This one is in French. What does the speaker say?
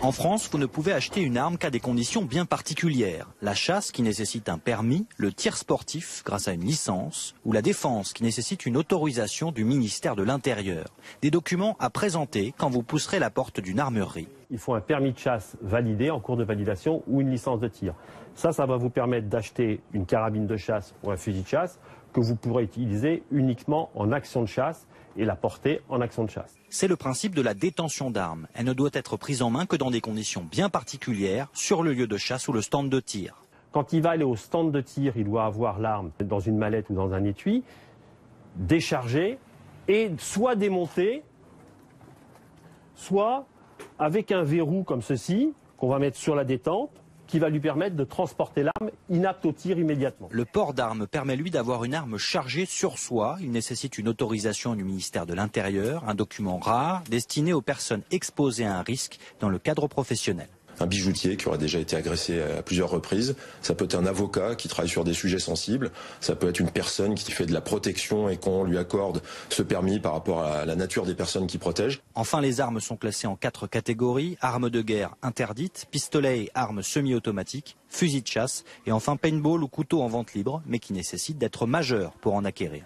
En France, vous ne pouvez acheter une arme qu'à des conditions bien particulières. La chasse qui nécessite un permis, le tir sportif grâce à une licence ou la défense qui nécessite une autorisation du ministère de l'Intérieur. Des documents à présenter quand vous pousserez la porte d'une armerie. Il faut un permis de chasse validé en cours de validation ou une licence de tir. Ça va vous permettre d'acheter une carabine de chasse ou un fusil de chasse que vous pourrez utiliser uniquement en action de chasse et la porter en action de chasse. C'est le principe de la détention d'armes. Elle ne doit être prise en main que dans des conditions bien particulières, sur le lieu de chasse ou le stand de tir. Quand il va aller au stand de tir, il doit avoir l'arme dans une mallette ou dans un étui, déchargée et soit démontée, soit avec un verrou comme ceci, qu'on va mettre sur la détente, qui va lui permettre de transporter l'arme inapte au tir immédiatement. Le port d'armes permet lui d'avoir une arme chargée sur soi. Il nécessite une autorisation du ministère de l'Intérieur, un document rare destiné aux personnes exposées à un risque dans le cadre professionnel. Un bijoutier qui aurait déjà été agressé à plusieurs reprises, ça peut être un avocat qui travaille sur des sujets sensibles, ça peut être une personne qui fait de la protection et qu'on lui accorde ce permis par rapport à la nature des personnes qui protègent. Enfin, les armes sont classées en 4 catégories, armes de guerre interdites, pistolets et armes semi-automatiques, fusils de chasse et enfin paintball ou couteau en vente libre, mais qui nécessitent d'être majeur pour en acquérir.